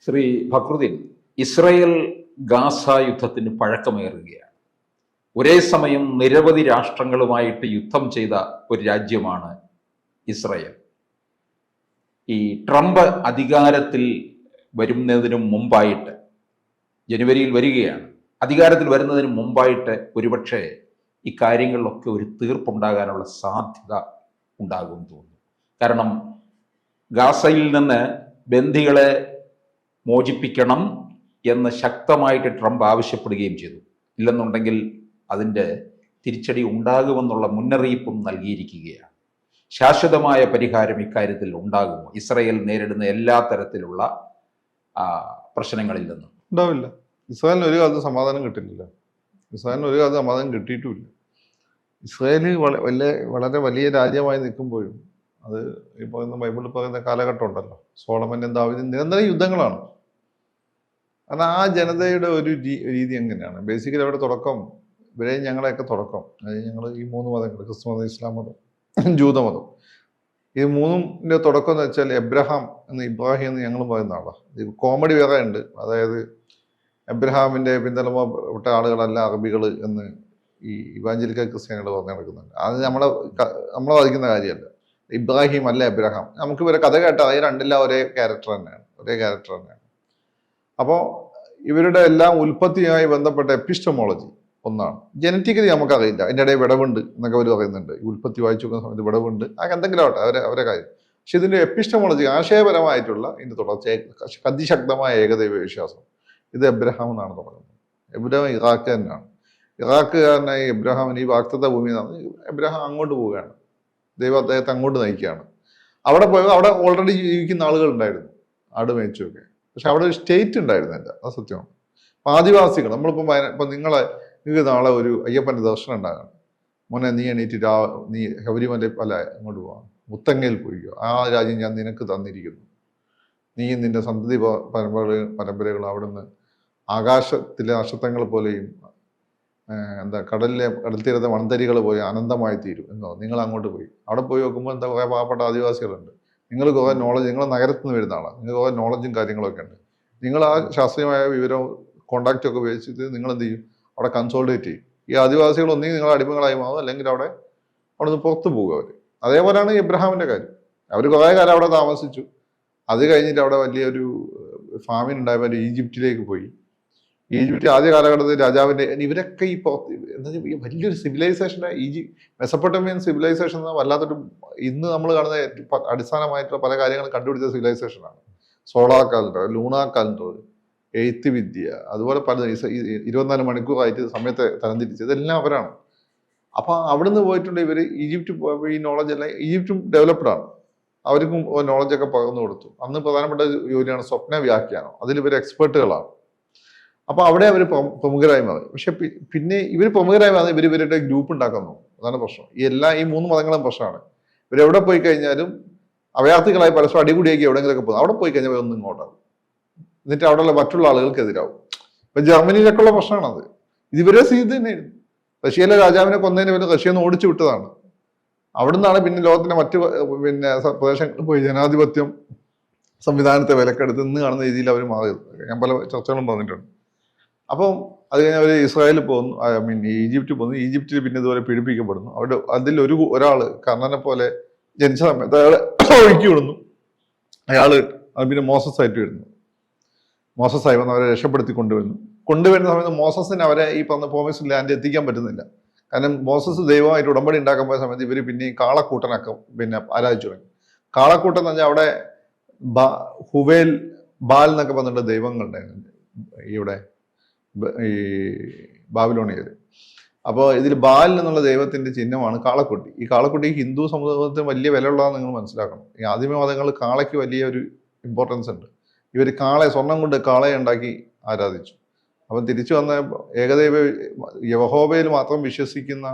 Shri Fakhruddin, Israel Gaza യുദ്ധത്തിന് പഴക്കമേറുകയാണ്. ഒരേ സമയം നിരവധി രാഷ്ട്രങ്ങളുമായിട്ട് യുദ്ധം ചെയ്ത ഒരു രാജ്യമാണ് ഇസ്രയേൽ. ഈ ട്രംപ് അധികാരത്തിൽ വരുന്നതിനും മുമ്പായിട്ട്, ജനുവരിയിൽ വരികയാണ്, അധികാരത്തിൽ വരുന്നതിന് മുമ്പായിട്ട് ഒരുപക്ഷെ ഈ കാര്യങ്ങളിലൊക്കെ ഒരു തീർപ്പുണ്ടാകാനുള്ള സാധ്യത ഉണ്ടാകുമെന്ന് തോന്നുന്നു. കാരണം ഗാസയിൽ നിന്ന് ബന്ദികളെ മോചിപ്പിക്കണം എന്ന് ശക്തമായിട്ട് ട്രംപ് ആവശ്യപ്പെടുകയും ചെയ്തു. ഇല്ലെന്നുണ്ടെങ്കിൽ അതിൻ്റെ തിരിച്ചടി ഉണ്ടാകുമെന്നുള്ള മുന്നറിയിപ്പും നൽകിയിരിക്കുകയാണ്. ശാശ്വതമായ പരിഹാരം ഇക്കാര്യത്തിൽ ഉണ്ടാകുമോ? ഇസ്രയേൽ നേരിടുന്ന എല്ലാ തരത്തിലുള്ള പ്രശ്നങ്ങളിൽ നിന്നും ഉണ്ടാവില്ല. ഇസ്രായേലിന് ഒരു കാലത്ത് സമാധാനം കിട്ടുന്നില്ല. ഇസ്രായേലിന് ഒരു കാലത്ത് സമാധാനം കിട്ടിയിട്ടുമില്ല. ഇസ്രായേൽ വളരെ വലിയ രാജ്യമായി നിൽക്കുമ്പോഴും അത് ഈ പറയുന്ന ബൈബിളിൽ പറയുന്ന കാലഘട്ടം ഉണ്ടല്ലോ, സോളമനും ദാവീദും നിരന്തര യുദ്ധങ്ങളാണ്. കാരണം ആ ജനതയുടെ ഒരു രീതി എങ്ങനെയാണ്? ബേസിക്കലി അവിടെ തുടക്കം, ഇവരെ ഞങ്ങളെയൊക്കെ തുടക്കം, അതായത് ഞങ്ങൾ ഈ മൂന്ന് മതങ്ങൾ, ക്രിസ്തു മതം, ഇസ്ലാം മതം, ജൂതമതം, ഈ മൂന്നിൻ്റെ തുടക്കം എന്ന് വെച്ചാൽ എബ്രഹാം ഇബ്രാഹിം എന്ന് ഞങ്ങൾ പറയുന്ന ആളാണ്. ഇത് കോമഡി വേറെ ഉണ്ട്. അതായത് എബ്രഹാമിൻ്റെ പിന്തലപ്പെട്ട ആളുകളല്ല അറബികൾ എന്ന് ഈ ഇവാഞ്ചലിക്കൽ ക്രിസ്ത്യാനികൾ പറഞ്ഞു നടക്കുന്നുണ്ട്. അത് നമ്മളെ ബാധിക്കുന്ന കാര്യമല്ല. ഇബ്രാഹിം അല്ല എബ്രഹാം. നമുക്ക് ഇവരെ കഥ കേട്ടാൽ അത് രണ്ടില്ല ഒരേ ക്യാരക്ടർ തന്നെയാണ്. അപ്പോൾ ഇവരുടെ എല്ലാം ഉൽപ്പത്തിയുമായി ബന്ധപ്പെട്ട എപ്പിസ്റ്റമോളജി ഒന്നാണ്. ജനറ്റിക്കലി നമുക്കറിയില്ല, അതിൻ്റെ ഇടയിൽ വിടവുണ്ട് എന്നൊക്കെ അവർ പറയുന്നുണ്ട്. ഈ ഉൽപ്പത്തി വായിച്ചു നോക്കുന്ന സമയത്ത് വിടവുണ്ട്, അതൊക്കെ എന്തെങ്കിലും ആവട്ടെ, അവരെ കാര്യം. പക്ഷെ ഇതിൻ്റെ എപ്പിസ്റ്റമോളജി, ആശയപരമായിട്ടുള്ള ഇതിൻ്റെ തുടർച്ച, അതിശക്തമായ ഏകദൈവ വിശ്വാസം, ഇത് എബ്രഹാം എന്നാണ് തുടങ്ങുന്നത്. എബ്രഹാം ഇറാഖ് തന്നെയാണ്. ഇറാഖുകാരനായി എബ്രഹാമിന് ഈ വാക്തത്വ ഭൂമി എന്നാണ്. എബ്രഹാം അങ്ങോട്ട് പോവുകയാണ്, ദൈവം അദ്ദേഹത്തെ അങ്ങോട്ട് നയിക്കുകയാണ്. അവിടെ പോയപ്പോൾ അവിടെ ഓൾറെഡി ജീവിക്കുന്ന ആളുകളുണ്ടായിരുന്നു, ആട് മേച്ചുമൊക്കെ. പക്ഷെ അവിടെ ഒരു സ്റ്റേറ്റ് ഉണ്ടായിരുന്നില്ല, അത് സത്യമാണ്. അപ്പം ആദിവാസികൾ, നമ്മളിപ്പം നിങ്ങൾക്ക് നാളെ ഒരു അയ്യപ്പൻ്റെ ദർശനം ഉണ്ടാകണം, മോനെ നീ എണീറ്റ് നീ ശബരിമല അങ്ങോട്ട് പോവാം, മുത്തങ്ങയിൽ പോയിക്കോ, ആ രാജ്യം ഞാൻ നിനക്ക് തന്നിരിക്കുന്നു, നീ നിന്റെ സന്തതി പരമ്പരകൾ അവിടുന്ന് ആകാശത്തിലെ നക്ഷത്രങ്ങൾ പോലെയും കടൽത്തീരത്തെ മൺതരികൾ പോലെ അനന്തമായി തീരും എന്നോ. നിങ്ങൾ അങ്ങോട്ട് പോയി, അവിടെ പോയി നോക്കുമ്പോൾ എന്താ കുറേ പാവപ്പെട്ട ആദിവാസികളുണ്ട്. നിങ്ങൾ കുറേ നോളജ്, നിങ്ങൾ നഗരത്തിൽ നിന്ന് വരുന്ന ആളാണ്, നിങ്ങൾ കുറേ നോളജും കാര്യങ്ങളൊക്കെ ഉണ്ട്. നിങ്ങൾ ആ ശാസ്ത്രീയമായ വിവരവും കോണ്ടാക്റ്റും ഒക്കെ ഉപയോഗിച്ചിട്ട് നിങ്ങൾ എന്ത് ചെയ്യും, അവിടെ കൺസോൾട്ടേറ്റ് ചെയ്യും. ഈ ആദിവാസികൾ ഒന്നെങ്കിൽ നിങ്ങൾ അടിമകളായി മാറും, അല്ലെങ്കിൽ അവിടെ നിന്ന് പുറത്തു പോകുക അവർ. അതേപോലെയാണ് ഇബ്രാഹിമിൻ്റെ കാര്യം. അവർ കുറേ കാലം അവിടെ താമസിച്ചു. അത് കഴിഞ്ഞിട്ട് അവിടെ വലിയൊരു ഫാമിൻ ഉണ്ടായപ്പോൾ ഈജിപ്തിലേക്ക് പോയി. ഈജിപ്റ്റ് ആദ്യ കാലഘട്ടത്തിൽ രാജാവിൻ്റെ, ഇവരൊക്കെ ഈ എന്താ വലിയൊരു സിവിലൈസേഷൻ്റെ മെസപ്പൊട്ടേമിയൻ സിവിലൈസേഷൻ എന്ന വല്ലാത്തൊരു, ഇന്ന് നമ്മൾ കാണുന്ന അടിസ്ഥാനമായിട്ടുള്ള പല കാര്യങ്ങളും കണ്ടുപിടിച്ച സിവിലൈസേഷനാണ്. സോളാർ കാലണ്ടർ, ലൂണാർ കാലണ്ടർ, എഴുത്ത് വിദ്യ, അതുപോലെ പല 24 മണിക്കൂറായിട്ട് സമയത്തെ തരംതിരിച്ച്, ഇതെല്ലാം അവരാണ്. അപ്പം അവിടുന്ന് പോയിട്ടുണ്ട് ഇവർ. ഈജിപ്റ്റ് പോയപ്പോൾ ഈ നോളജ് എല്ലാം, ഈജിപ്റ്റും ഡെവലപ്ഡാണ്, അവർക്കും നോളജൊക്കെ പകർന്നു കൊടുത്തു. അന്ന് പ്രധാനപ്പെട്ട ജോലിയാണ് സ്വപ്ന വ്യാഖ്യാനം, അതിൽ ഇവർ എക്സ്പേർട്ടുകളാണ്. അപ്പോൾ അവിടെ അവർ പ്രമുഖരായി മാറി. പക്ഷെ പിന്നെ ഇവർ പ്രമുഖരായി മാറി ഇവരുടെ ഗ്രൂപ്പ് ഉണ്ടാക്കുന്നു. അതാണ് പ്രശ്നം. ഈ മൂന്ന് മതങ്ങളും പ്രശ്നമാണ്. ഇവരെവിടെ പോയി കഴിഞ്ഞാലും അഭയാർത്ഥികളായി പരസ്പരം അടികൂടിയാക്കി എവിടെയെങ്കിലൊക്കെ പോകും. അവിടെ പോയി കഴിഞ്ഞാൽ ഒന്നും ഇങ്ങോട്ടാവും, എന്നിട്ട് അവിടെയുള്ള മറ്റുള്ള ആളുകൾക്കെതിരാവും. ഇപ്പൊ ജർമ്മനിയിലൊക്കെ ഉള്ള പ്രശ്നമാണത്. ഇതിവരെ സ്ഥിതി തന്നെയായിരുന്നു. റഷ്യയിലെ രാജാവിനെ കൊന്നതിന് പിന്നെ റഷ്യയിൽ നിന്ന് ഓടിച്ചു വിട്ടതാണ്. അവിടുന്നാണ് പിന്നെ ലോകത്തിന്റെ മറ്റു പ്രദേശങ്ങളിൽ പോയി ജനാധിപത്യം സംവിധാനത്തെ വിലക്കെടുത്ത് ഇന്ന് കാണുന്ന രീതിയിൽ അവർ മാറിയത്. ഞാൻ പല ചർച്ചകളും പറഞ്ഞിട്ടുണ്ട്. അപ്പം അത് കഴിഞ്ഞ് അവർ ഇസ്രായേലിൽ പോകുന്നു, ഈജിപ്തിൽ പോകുന്നു. ഈജിപ്തിൽ പിന്നെ ഇതുപോലെ പീഡിപ്പിക്കപ്പെടുന്നു. അവിടെ അതിൽ ഒരാൾ കർണനെ പോലെ ജനിച്ച സമയത്ത് അയാളെ ഒഴുക്കി വിടുന്നു. അത് പിന്നെ മോസസ് ആയിട്ട് വരുന്നു. മോസസായി വന്ന് അവരെ രക്ഷപ്പെടുത്തി കൊണ്ടുവരുന്ന സമയത്ത് മോസസിന് അവരെ ഈ പറഞ്ഞ പ്രോമിസ്ഡ് ലാൻഡ് എത്തിക്കാൻ പറ്റുന്നില്ല. കാരണം മോസസ് ദൈവമായിട്ട് ഉടമ്പടി ഉണ്ടാക്കാൻ പോയ സമയത്ത് ഇവർ പിന്നെ കാളക്കൂട്ടനൊക്കെ ആരാധിച്ചു തുടങ്ങി. കാളക്കൂട്ടൻ എന്ന് പറഞ്ഞാൽ അവിടെ ഹുവേൽ, ബാൽ എന്നൊക്കെ പറഞ്ഞിട്ട് ദൈവങ്ങളുണ്ടായിരുന്നു ഇവിടെ ഈ ബാബിലോണിയയിൽ. അപ്പോൾ ഇതിൽ ബാൽ എന്നുള്ള ദൈവത്തിന്റെ ചിഹ്നമാണ് കാളക്കുട്ടി. ഈ കാളക്കുട്ടി ഹിന്ദു സമൂഹത്തിന് വലിയ വിലയുള്ളതെന്ന് നിങ്ങൾ മനസ്സിലാക്കണം. ഈ ആദിമ മതങ്ങൾ കാളയ്ക്ക് വലിയ ഒരു ഇമ്പോർട്ടൻസ് ഉണ്ട്. ഇവർ സ്വർണം കൊണ്ട് കാളയെ ഉണ്ടാക്കി ആരാധിച്ചു. അപ്പം തിരിച്ചു വന്ന ഏകദൈവ യഹോവയിൽ മാത്രം വിശ്വസിക്കുന്ന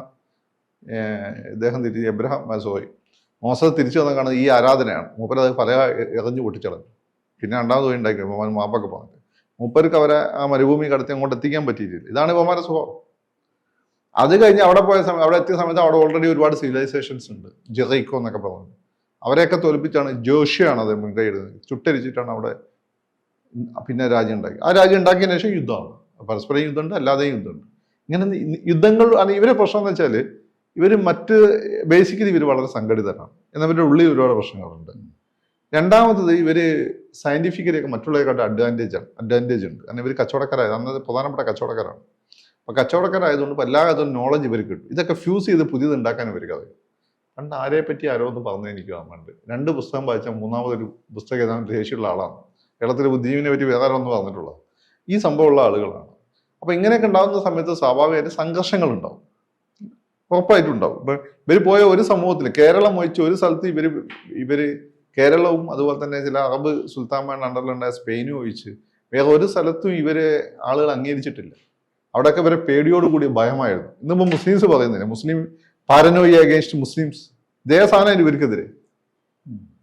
മോസസ് തിരിച്ചു വന്ന കാണുന്നത് ഈ ആരാധനയാണ്. മൂപ്പരത് പല എറിഞ്ഞു പൊട്ടിച്ചളഞ്ഞു. പിന്നെ രണ്ടാമത് പോയി ഉണ്ടാക്കി മാപ്പൊക്കെ പറഞ്ഞിട്ട് മൂപ്പർക്ക് അവരെ ആ മരുഭൂമി കടത്തി അങ്ങോട്ട് എത്തിക്കാൻ പറ്റിയിട്ടില്ല. ഇതാണ് ഇവന്മാരുടെ സ്വഭാവം. അത് കഴിഞ്ഞ് അവിടെ പോയ സമയം, അവിടെ എത്തിയ സമയത്ത് അവിടെ ഓൾറെഡി ഒരുപാട് സിവിലൈസേഷൻസ് ഉണ്ട്. ജെറൈക്കോ എന്നൊക്കെ പറഞ്ഞു. അവരെയൊക്കെ തോൽപ്പിച്ചാണ്, ജോഷിയാണ് അത് മുൻകൈ ഇടുന്നത്. ചുട്ടരിച്ചിട്ടാണ് അവിടെ പിന്നെ രാജ്യം ഉണ്ടാക്കി. ആ രാജ്യം ഉണ്ടാക്കിയതിനു ശേഷം യുദ്ധമാണ്. പരസ്പരം യുദ്ധമുണ്ട്, അല്ലാതെയും യുദ്ധമുണ്ട്. ഇങ്ങനെ യുദ്ധങ്ങൾ ആണ് ഇവരെ പ്രശ്നം എന്ന് വെച്ചാൽ ഇവർ ബേസിക്കലി ഇവർ വളരെ സംഘടിതരാണ്. എന്നാൽ ഇവരുടെ ഉള്ളിൽ ഒരുപാട് പ്രശ്നങ്ങളുണ്ട്. രണ്ടാമത്തത് ഇവര് സയന്റിഫിക്കലി ഒക്കെ മറ്റുള്ളവരെക്കാട്ട് അഡ്വാൻറ്റേജ് ഉണ്ട്. കാരണം ഇവർ കച്ചവടക്കാരായത് അന്നത്തെ പ്രധാനപ്പെട്ട കച്ചവടക്കാരാണ്. അപ്പൊ കച്ചവടക്കാരായതുകൊണ്ട് എല്ലാ കാര്യത്തിലും നോളജ് ഇവർക്ക് കിട്ടും. ഇതൊക്കെ ഫ്യൂസ് ചെയ്ത് പുതിയത് ഉണ്ടാക്കാൻ ഇവർക്ക് അറിയാം. പണ്ട് ആരെ പറ്റി ആരോ ഒന്ന് പറഞ്ഞു എനിക്ക് ഓർമ്മയുണ്ട്. 2 പുസ്തകം വായിച്ചാൽ മൂന്നാമതൊരു പുസ്തകം എഴുതാൻ ശേഷിയുള്ള ആളാണ്. കേരളത്തിലെ ബുദ്ധിജീവിനെ പറ്റി വേറെ ഒന്ന് പറഞ്ഞിട്ടുള്ളത്. ഈ സംഭവമുള്ള ആളുകളാണ്. അപ്പൊ ഇങ്ങനെയൊക്കെ ഉണ്ടാകുന്ന സമയത്ത് സ്വാഭാവികമായിട്ട് സംഘർഷങ്ങൾ ഉണ്ടാവും, ഉറപ്പായിട്ടുണ്ടാവും. ഇപ്പൊ ഇവർ പോയ ഒരു സമൂഹത്തിൽ, കേരളം ഒഴിച്ച് ഒരു സ്ഥലത്ത് ഇവര് കേരളവും അതുപോലെ തന്നെ ചില അറബ് സുൽത്താൻമാരുടെ അണ്ടറിലുണ്ടായ സ്പെയിനും ഒഴിച്ച് വേറെ ഒരു സ്ഥലത്തും ഇവരെ ആളുകൾ അംഗീകരിച്ചിട്ടില്ല. അവിടെയൊക്കെ ഇവരെ പേടിയോടുകൂടിയ ഭയമായിരുന്നു. ഇന്നിപ്പോൾ മുസ്ലിംസ് പറയുന്നില്ല, മുസ്ലിം പാരനോയി അഗേൻസ്റ്റ് മുസ്ലിംസ്, ഇതേ സാധനം ഇവർക്കെതിരെ.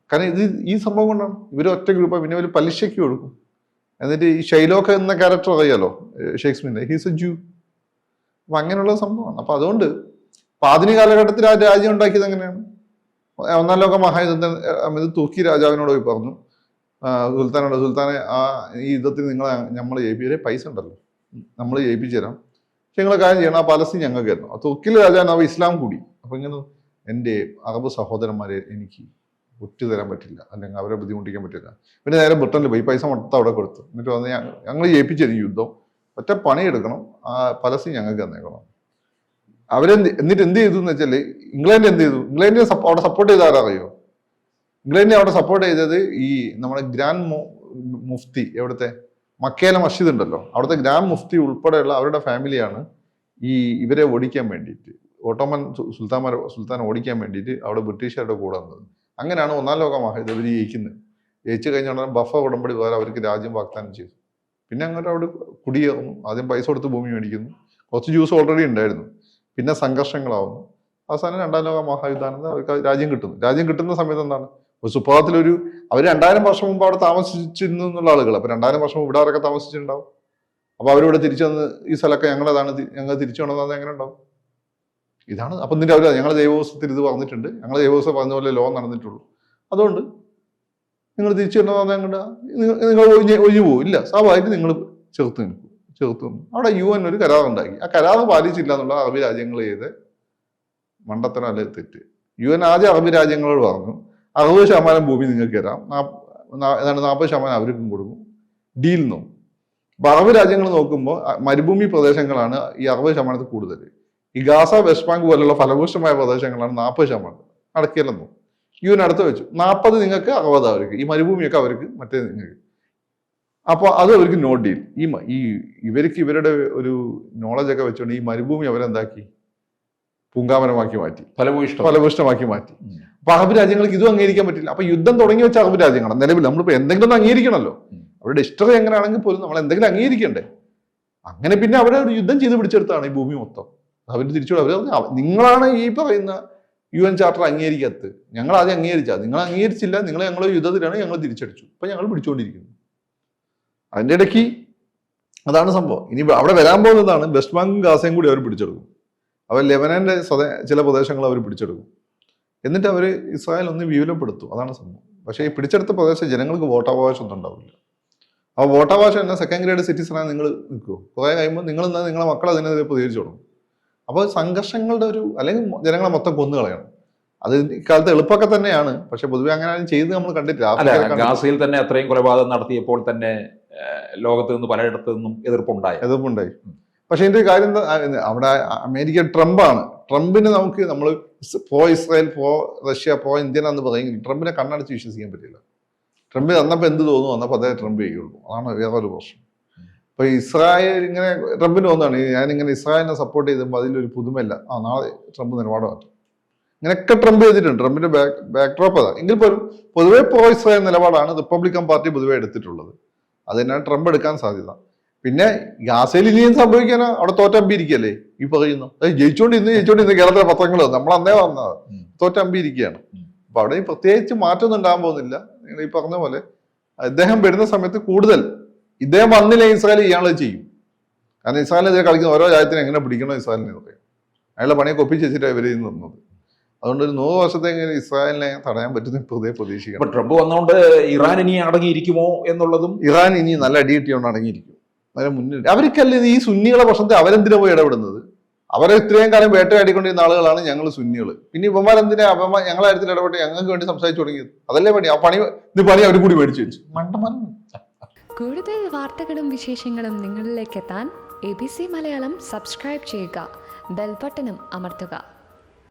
കാരണം ഈ സംഭവം കൊണ്ടാണ് ഇവർ ഒറ്റ ഗ്രൂപ്പാണ്. പിന്നെ ഇവർ പലിശയ്ക്ക് കൊടുക്കും. എന്നിട്ട് ഈ ഷൈലോക്ക് എന്ന ക്യാരക്ടർ അറിയാലോ ഷേക്സ്പിയറിന്റെ, ഹീസ് എ ജൂ. അപ്പൊ അങ്ങനെയുള്ള സംഭവമാണ്. അപ്പൊ അതുകൊണ്ട് ആധുനിക കാലഘട്ടത്തിൽ ആ രാജ്യം ഉണ്ടാക്കിയത് എങ്ങനെയാണ്? 1-ാം ലോക മഹായുദ്ധത്തിൽ തുർക്കി രാജാവിനോട് പോയി പറഞ്ഞു, സുൽത്താനെ ഈ യുദ്ധത്തിൽ നമ്മൾ ജയിപ്പിച്ചേ, പൈസ ഉണ്ടല്ലോ നമ്മൾ ജയിപ്പിച്ചു തരാം, പക്ഷെ നിങ്ങളെ കാര്യം ചെയ്യണം, ആ പലസ്തീൻ ഞങ്ങൾക്ക് തരണം. തുർക്കിയിലെ രാജാവ് ഇസ്ലാം കൂടി. അപ്പൊ ഇങ്ങനെ എൻ്റെ അറബ് സഹോദരന്മാരെ എനിക്ക് ഒറ്റുതരാൻ പറ്റില്ല, അല്ലെങ്കിൽ അവരെ ബുദ്ധിമുട്ടിക്കാൻ പറ്റില്ല. പിന്നെ നേരെ ബ്രിട്ടനിൽ പോയി പൈസ മൊത്തം അവിടെ കൊടുത്തു. എന്നിട്ട് വന്ന് ഞങ്ങൾ ജയിപ്പിച്ചു യുദ്ധം, ഒറ്റ പണിയെടുക്കണം, ആ പലസ്തീൻ ഞങ്ങൾക്ക് തന്നേക്കണം. എന്നിട്ട് എന്ത് ചെയ്തു എന്ന് വെച്ചാൽ ഇംഗ്ലണ്ട് എന്ത് ചെയ്തു? ഇംഗ്ലണ്ടിനെ അവിടെ സപ്പോർട്ട് ചെയ്ത ആരറിയോ? ഇംഗ്ലണ്ടിനെ അവിടെ സപ്പോർട്ട് ചെയ്തത് ഈ നമ്മുടെ ഗ്രാൻഡ് മുഫ്തി, എവിടുത്തെ മക്കയിലെ മസ്ജിദ് ഉണ്ടല്ലോ, അവിടുത്തെ ഗ്രാൻഡ് മുഫ്തി ഉൾപ്പെടെയുള്ള അവരുടെ ഫാമിലിയാണ് ഇവരെ ഓടിക്കാൻ വേണ്ടിയിട്ട്, ഓട്ടോമൻ സുൽത്താനെ ഓടിക്കാൻ വേണ്ടിയിട്ട് അവിടെ ബ്രിട്ടീഷുകാരുടെ കൂടെ വന്നത്. അങ്ങനെയാണ് 1-ാം ലോക മഹായുദ്ധം ഇവർ ജയിക്കുന്നത്. ജയിച്ചു കഴിഞ്ഞ ഉടനെ ബഫ ഉടമ്പടി പോലെ അവർക്ക് രാജ്യം വാഗ്ദാനം ചെയ്തു. പിന്നെ അങ്ങോട്ട് അവിടെ കുടിയേറുന്നു. ആദ്യം പൈസ കൊടുത്ത് ഭൂമി മേടിക്കുന്നു. കുറച്ച് ജ്യൂസ് ഓൾറെഡി ഉണ്ടായിരുന്നു. പിന്നെ സംഘർഷങ്ങളാവുന്നു. അവസാനം 2-ാം ലോക മഹായുദ്ധാനന്ദ അവർക്ക് രാജ്യം കിട്ടുന്നു. രാജ്യം കിട്ടുന്ന സമയത്ത് എന്താണ്, ഒരു സുപ്രഭാതത്തിലൊരു അവർ 2000 വർഷം മുമ്പ് അവിടെ താമസിച്ചിരുന്നു എന്നുള്ള ആളുകൾ. അപ്പൊ 2000 വർഷം മുമ്പ് ഇവിടെ അവരൊക്കെ താമസിച്ചിട്ടുണ്ടാവും. അപ്പൊ അവരിവിടെ തിരിച്ചു വന്ന് ഈ സ്ഥലമൊക്കെ ഞങ്ങളതാണ്, ഞങ്ങൾ തിരിച്ചു വന്നതാണ്, എങ്ങനെ ഉണ്ടാവും? ഇതാണ്. അപ്പൊ എന്നിട്ട് അവർ ഞങ്ങൾ ദൈവവസ്തുത്തിൽ ഇത് പറഞ്ഞിട്ടുണ്ട്, ഞങ്ങൾ ദൈവവസ്തു പറഞ്ഞ പോലെ ലോ നടന്നിട്ടുള്ളൂ, അതുകൊണ്ട് നിങ്ങൾ തിരിച്ചു വന്നതാണ്, ഞങ്ങളുടെ നിങ്ങൾ ഒഴിഞ്ഞു പോകും. ഇല്ല, സ്വാഭാവികമായിട്ട് നിങ്ങൾ ചെറുത്ത് നിൽക്കും. അവിടെ UN ഒരു കരാർ ഉണ്ടാക്കി. ആ കരാർ പാലിച്ചില്ല എന്നുള്ള അറബി രാജ്യങ്ങൾ ചെയ്ത് മണ്ടത്തരം അല്ലെ തെറ്റ്. UN ആദ്യം അറബി രാജ്യങ്ങളോട് പറഞ്ഞു 60% ഭൂമി നിങ്ങൾക്ക് തരാം, ഏതാണ്ട് 40% അവർക്കും കൊടുക്കും, ഡീൽ നിന്നും. അപ്പൊ അറബ് രാജ്യങ്ങൾ നോക്കുമ്പോൾ മരുഭൂമി പ്രദേശങ്ങളാണ് ഈ 60% കൂടുതൽ. ഈ ഗാസ, വെസ്റ്റ് ബാങ്ക് പോലുള്ള ഫലഭൂഷ്ടമായ പ്രദേശങ്ങളാണ് 40% അടക്കിയല്ലെന്നു. UN അടുത്ത് വെച്ചു 40 നിങ്ങൾക്ക്, 60 അവർക്ക്. ഈ മരുഭൂമിയൊക്കെ അവർക്ക്, മറ്റേ നിങ്ങൾക്ക്. അപ്പോൾ അത് അവർക്ക് നോ ഡീൽ. ഇവർക്ക് ഇവരുടെ ഒരു നോളജ് ഒക്കെ വെച്ചുകൊണ്ട് ഈ മരുഭൂമി അവരെന്താക്കി, പൂങ്കാവനമാക്കി മാറ്റി, ഫലഭൂഷ്ടമാക്കി മാറ്റി. അപ്പൊ അറബ് രാജ്യങ്ങൾക്ക് ഇതും അംഗീകരിക്കാൻ പറ്റില്ല. അപ്പൊ യുദ്ധം തുടങ്ങി വെച്ച അറബ് രാജ്യങ്ങളാണ്. നിലവിൽ നമ്മളിപ്പോ എന്തെങ്കിലും ഒന്ന് അംഗീകരിക്കണമല്ലോ. അവരുടെ ഹിസ്റ്ററി എങ്ങനെയാണെങ്കിൽ പോലും നമ്മൾ എന്തെങ്കിലും അംഗീകരിക്കണ്ടേ? അങ്ങനെ പിന്നെ അവരെ ഒരു യുദ്ധം ചെയ്ത് പിടിച്ചെടുത്താണ് ഈ ഭൂമി മൊത്തം. അവർ തിരിച്ചു നിങ്ങളാണ് ഈ പറയുന്ന UN ചാർട്ടർ അംഗീകരിക്കാത്തത്. ഞങ്ങൾ ആദ്യം അംഗീകരിച്ചാൽ നിങ്ങൾ അംഗീകരിച്ചില്ല, ഞങ്ങൾ യുദ്ധത്തിലാണ്, ഞങ്ങൾ തിരിച്ചടിച്ചു, ഇപ്പൊ ഞങ്ങൾ പിടിച്ചുകൊണ്ടിരിക്കുന്നു. അതിൻ്റെ ഇടയ്ക്ക് അതാണ് സംഭവം. ഇനി അവിടെ വരാൻ പോകുന്നതാണ് വെസ്റ്റ് ബാങ്കും ഗാസയും കൂടി അവർ പിടിച്ചെടുക്കും. അവർ ലെബനന്റെ ചില പ്രദേശങ്ങൾ അവർ പിടിച്ചെടുക്കും. എന്നിട്ട് അവർ ഇസ്രായേൽ ഒന്ന് വിപുലപ്പെടുത്തും. അതാണ് സംഭവം. പക്ഷേ ഈ പിടിച്ചെടുത്ത പ്രദേശം ജനങ്ങൾക്ക് വോട്ടവകാശം ഒന്നും ഉണ്ടാവില്ല. ആ വോട്ടവകാശം എന്നാൽ സെക്കൻഡ് ഗ്രേഡ് സിറ്റിസണായി നിങ്ങൾ നിൽക്കുമോ? കുറേ കഴിയുമ്പോൾ നിങ്ങളെ മക്കൾ അതിനെതിരെ പ്രതികരിച്ചു തുടങ്ങും. അപ്പോൾ സംഘർഷങ്ങളുടെ അല്ലെങ്കിൽ ജനങ്ങളെ മൊത്തം കൊന്നു കളയണം. അത് ഇക്കാലത്ത് എളുപ്പമൊക്കെ തന്നെയാണ്, പക്ഷെ പൊതുവെ അങ്ങനെ ആരും ചെയ്ത് നമ്മൾ കണ്ടിട്ടില്ല. ഗാസയിൽ തന്നെ അത്രയും കൊലപാതകം നടത്തിയപ്പോൾ തന്നെ ലോകത്ത് നിന്ന് പലയിടത്തു നിന്നും എതിർപ്പുണ്ടായി. പക്ഷെ ഇതിന്റെ കാര്യം അവിടെ അമേരിക്ക ട്രംപാണ്. ട്രംപിന് നമ്മൾ pro Israel, pro Russia, pro Indian എന്ന് പറയുമെങ്കിൽ ട്രംപിനെ കണ്ണടച്ച് വിശ്വസിക്കാൻ പറ്റില്ല. ട്രംപ് വന്നപ്പോൾ എന്ത് തോന്നുന്നു വന്നപ്പോൾ അതേ ട്രംപ് ചെയ്യുള്ളൂ. അതാണ് വേറൊരു പ്രശ്നം. അപ്പൊ ഇസ്രായേൽ ഇങ്ങനെ ട്രംപിന് തോന്നുകയാണ് ഞാനിങ്ങനെ ഇസ്രായേലിനെ സപ്പോർട്ട് ചെയ്തപ്പോൾ അതിലൊരു പുതുമല്ല, നാളെ ട്രംപ് നിലപാട് മാറ്റും. ഇങ്ങനെയൊക്കെ ട്രംപ് ചെയ്തിട്ടുണ്ട്. ട്രംപിന്റെ ബാക്ക്ഡ്രോപ്പ് അതാ. എങ്കിൽ പോലും പൊതുവെ പ്രോ ഇസ്രായേൽ നിലപാടാണ് റിപ്പബ്ലിക്കൻ പാർട്ടി പൊതുവെ എടുത്തിട്ടുള്ളത്. അത് തന്നെയാണ് ട്രംപ് എടുക്കാൻ സാധ്യത. പിന്നെ ഗാസയിൽ ഇനിയും സംഭവിക്കാനാ, അവിടെ തോറ്റമ്പിയിരിക്കല്ലേ ഈ പറയുന്നു. ജയിച്ചോണ്ടിരുന്ന് കേരളത്തിലെ പത്രങ്ങൾ നമ്മൾ അന്നേ വന്നത് തോറ്റമ്പിയിരിക്കുകയാണ്. അപ്പൊ അവിടെ പ്രത്യേകിച്ച് മാറ്റമൊന്നും ഉണ്ടാകാൻ പോകുന്നില്ല. നിങ്ങൾ ഈ പറഞ്ഞ പോലെ ഇദ്ദേഹം വരുന്ന സമയത്ത് കൂടുതൽ ഇദ്ദേഹം വന്നില്ല ഇസ്രായേൽ ഇയാളെ ചെയ്യും. കാരണം ഇസ്രായേലിനെതിരെ കളിക്കുന്ന ഓരോ രാജ്യത്തിനും എങ്ങനെ പിടിക്കണോ ഇസ്രായേലിനെ പറയാം. അയാളുടെ പണിയൊക്കെ ഒപ്പിച്ച് വെച്ചിട്ടാണ് ഇവർ നിന്നത്. അതുകൊണ്ട് ഒരു 100 വർഷത്തേക്ക് ഇസ്രായേലിനെ തടയാൻ പറ്റുന്ന പുതിയ പ്രതീക്ഷിക്കണം. ഇപ്പൊ ട്രംപ് വന്നുകൊണ്ട് ഇറാൻ ഇനി അടങ്ങിയിരിക്കുമോ എന്നുള്ളതും. ഇറാൻ ഇനി നല്ല അടികിട്ടിയോണ്ട് അടങ്ങിയിരിക്കും. അതിന് മുന്നിൽ അവർക്കല്ലേ ഈ സുന്നികളെ പ്രശ്നത്തെ അവരെന്തിനാ പോയി ഇടപെടുന്നത്? അവരെ ഇത്രയും കാലം വേട്ടയാടിക്കൊണ്ടിരുന്ന ആളുകളാണ് ഞങ്ങൾ സുന്നികൾ. പിന്നെ ഇവന്മാരെന്തിനാ ഞങ്ങളെ കാര്യത്തിൽ ഇടപെട്ട് ഞങ്ങൾക്ക് വേണ്ടി സംസാരിച്ചു തുടങ്ങിയത്? അതല്ലേ പണി. ആ പണി അവർ കൂടി മേടിച്ചു വെച്ചു. മണ്ടമാനം. കൂടുതൽ വാർത്തകളും വിശേഷങ്ങളും നിങ്ങളിലേക്ക് എത്താൻ ABC മലയാളം സബ്സ്ക്രൈബ് ചെയ്യുക, ബെൽ ബട്ടണും അമർത്തുക.